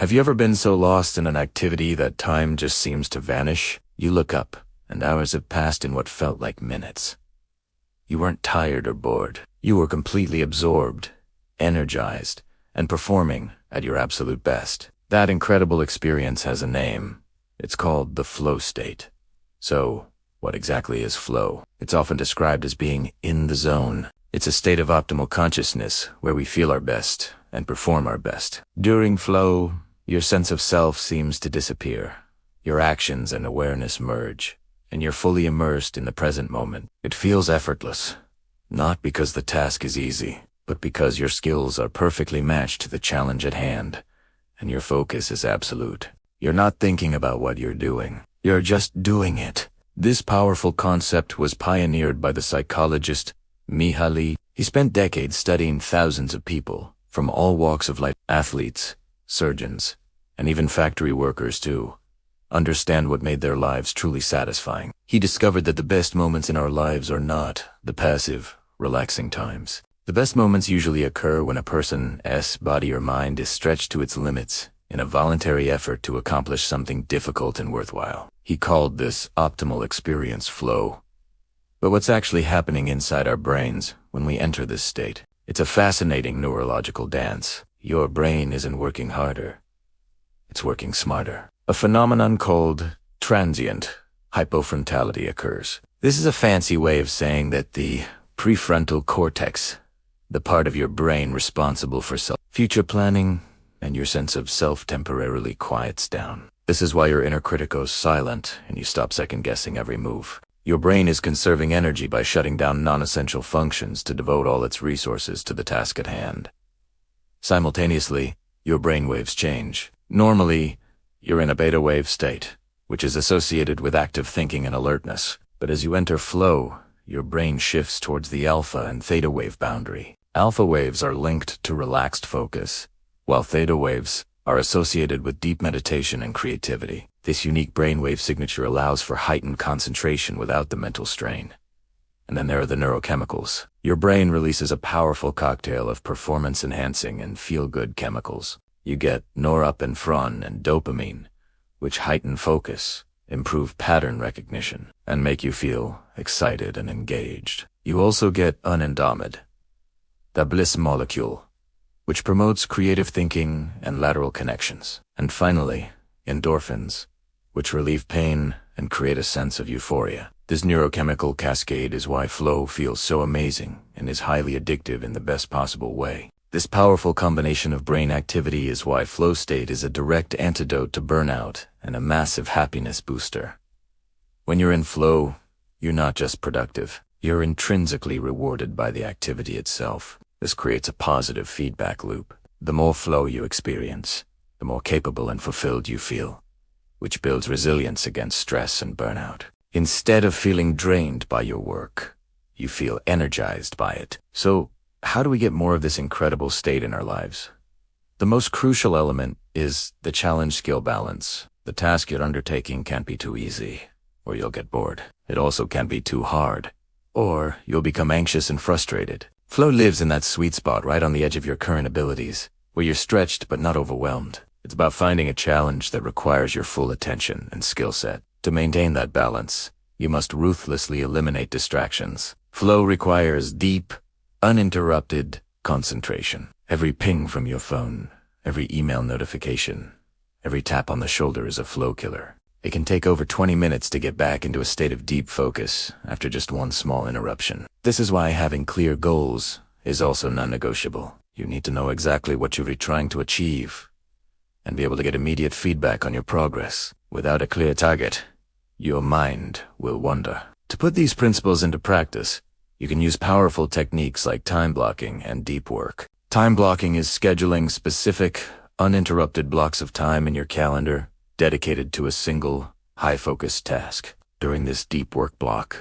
Have you ever been so lost in an activity that time just seems to vanish? You look up, and hours have passed in what felt like minutes. You weren't tired or bored. You were completely absorbed, energized, and performing at your absolute best. That incredible experience has a name. It's called the flow state. So, what exactly is flow? It's often described as being in the zone. It's a state of optimal consciousness where we feel our best and perform our best. During flow, your sense of self seems to disappear. Your actions and awareness merge, and you're fully immersed in the present moment. It feels effortless, not because the task is easy, but because your skills are perfectly matched to the challenge at hand, and your focus is absolute. You're not thinking about what you're doing. You're just doing it. This powerful concept was pioneered by the psychologist Mihaly. He spent decades studying thousands of people from all walks of life, athletes, surgeons, and even factory workers to understand what made their lives truly satisfying. He discovered that the best moments in our lives are not the passive, relaxing times. The best moments usually occur when a person's body or mind is stretched to its limits in a voluntary effort to accomplish something difficult and worthwhile. He called this optimal experience flow. But what's actually happening inside our brains when we enter this state? It's a fascinating neurological dance. Your brain isn't working harder. It's working smarter. A phenomenon called transient hypofrontality occurs. This is a fancy way of saying that the prefrontal cortex, the part of your brain responsible for future planning and your sense of self temporarily quiets down. This is why your inner critic goes silent and you stop second-guessing every move. Your brain is conserving energy by shutting down non-essential functions to devote all its resources to the task at hand. Simultaneously, your brain waves change. Normally, you're in a beta wave state, which is associated with active thinking and alertness. But as you enter flow, your brain shifts towards the alpha and theta wave boundary. Alpha waves are linked to relaxed focus, while theta waves are associated with deep meditation and creativity. This unique brainwave signature allows for heightened concentration without the mental strain. And then there are the neurochemicals. Your brain releases a powerful cocktail of performance-enhancing and feel-good chemicals. You get norepinephrine and dopamine, which heighten focus, improve pattern recognition, and make you feel excited and engaged. You also get anandamide, the bliss molecule, which promotes creative thinking and lateral connections. And finally, endorphins, which relieve pain and create a sense of euphoria. This neurochemical cascade is why flow feels so amazing and is highly addictive in the best possible way. This powerful combination of brain activity is why flow state is a direct antidote to burnout and a massive happiness booster. When you're in flow, you're not just productive, you're intrinsically rewarded by the activity itself. This creates a positive feedback loop. The more flow you experience, the more capable and fulfilled you feel, which builds resilience against stress and burnout. Instead of feeling drained by your work, you feel energized by it. So, how do we get more of this incredible state in our lives? The most crucial element is the challenge-skill balance. The task you're undertaking can't be too easy, or you'll get bored. It also can't be too hard, or you'll become anxious and frustrated. Flow lives in that sweet spot right on the edge of your current abilities, where you're stretched but not overwhelmed. It's about finding a challenge that requires your full attention and skill set. To maintain that balance, you must ruthlessly eliminate distractions. Flow requires deep, uninterrupted concentration. Every ping from your phone, every email notification, every tap on the shoulder is a flow killer. It can take over 20 minutes to get back into a state of deep focus after just one small interruption. This is why having clear goals is also non-negotiable. You need to know exactly what you're trying to achieve and be able to get immediate feedback on your progress. Without a clear target, your mind will wander. To put these principles into practice, you can use powerful techniques like time blocking and deep work. Time blocking is scheduling specific, uninterrupted blocks of time in your calendar dedicated to a single, high-focused task. During this deep work block,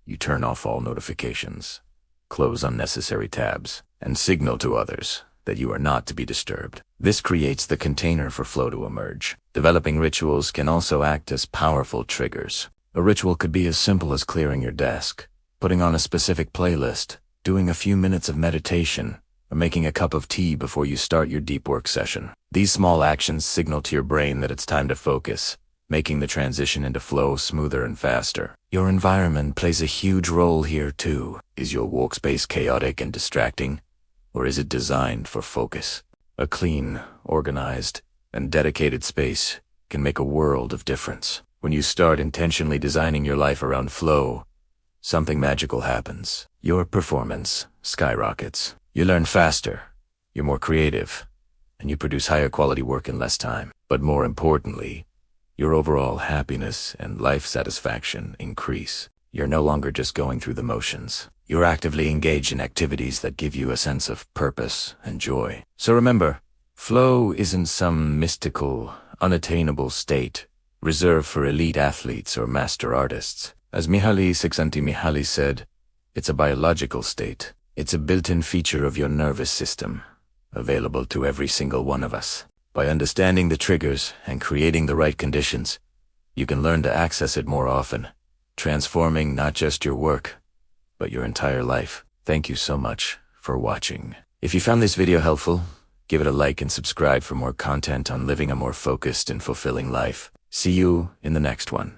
you turn off all notifications, close unnecessary tabs, and signal to others that you are not to be disturbed. This creates the container for flow to emerge. Developing rituals can also act as powerful triggers. A ritual could be as simple as clearing your desk, putting on a specific playlist, doing a few minutes of meditation, or making a cup of tea before you start your deep work session. These small actions signal to your brain that it's time to focus, making the transition into flow smoother and faster. Your environment plays a huge role here too. Is your workspace chaotic and distracting, or is it designed for focus? A clean, organized, and dedicated space can make a world of difference. When you start intentionally designing your life around flow, something magical happens. Your performance skyrockets. You learn faster, you're more creative, and you produce higher quality work in less time. But more importantly, your overall happiness and life satisfaction increase. You're no longer just going through the motions. You're actively engaged in activities that give you a sense of purpose and joy. So remember, flow isn't some mystical, unattainable state reserved for elite athletes or master artists. As Mihaly Csikszentmihalyi said, it's a biological state. It's a built-in feature of your nervous system, available to every single one of us. By understanding the triggers and creating the right conditions, you can learn to access it more often, transforming not just your work, but your entire life. Thank you so much for watching. If you found this video helpful, give it a like and subscribe for more content on living a more focused and fulfilling life. See you in the next one.